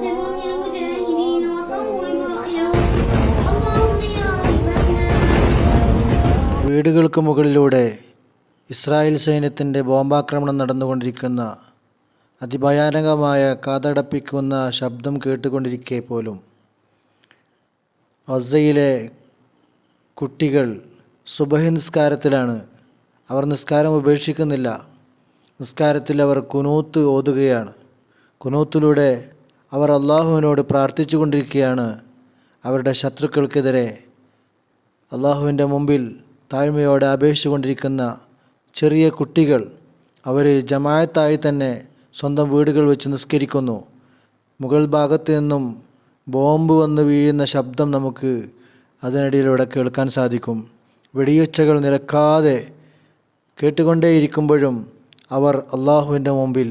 ومن المجاهدين وصوب رأيه اللهم يا ربنا. വീടുകൾക്ക് മുകളിലൂടെ ഇസ്രായേൽ സൈന്യത്തിൻ്റെ ബോംബാക്രമണം നടന്നുകൊണ്ടിരിക്കുന്ന അതിഭയാനകമായ കാതടപ്പിക്കുന്ന ശബ്ദം കേട്ടുകൊണ്ടിരിക്കെ പോലും ഗസയിലെ കുട്ടികൾ സുബഹി നിസ്കാരത്തിലാണ്. അവർ നിസ്കാരം ഉപേക്ഷിക്കുന്നില്ല. നിസ്കാരത്തിൽ അവർ കുനൂത്ത് ഓതുകയാണ്. കുനൂത്തിലൂടെ അവർ അള്ളാഹുവിനോട് പ്രാർത്ഥിച്ചു കൊണ്ടിരിക്കുകയാണ്. അവരുടെ ശത്രുക്കൾക്കെതിരെ അള്ളാഹുവിൻ്റെ മുമ്പിൽ താഴ്മയോടെ അപേക്ഷിച്ചു കൊണ്ടിരിക്കുന്ന ചെറിയ കുട്ടികൾ അവർ ജമാഅത്തായി തന്നെ സ്വന്തം വീടുകൾ വെച്ച് നിസ്കരിക്കുന്നു. മുകൾ ഭാഗത്ത് നിന്നും ബോംബ് വന്ന് വീഴുന്ന ശബ്ദം നമുക്ക് അതിനിടയിലൂടെ കേൾക്കാൻ സാധിക്കും. വെടിയൊച്ചകൾ നിലക്കാതെ കേട്ടുകൊണ്ടേയിരിക്കുമ്പോഴും അവർ അള്ളാഹുവിൻ്റെ മുമ്പിൽ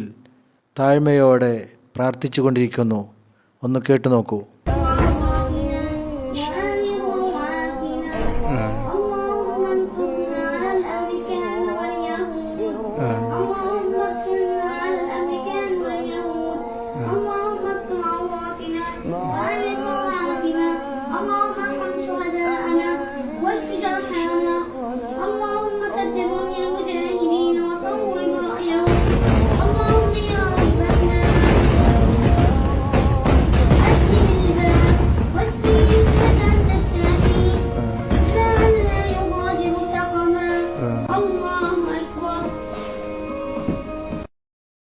താഴ്മയോടെ പ്രാർത്ഥിച്ചു കൊണ്ടിരിക്കുന്നു. ഒന്ന് കേട്ടു നോക്കൂ. اللهم ارحم شهداءنا واشف جرحانا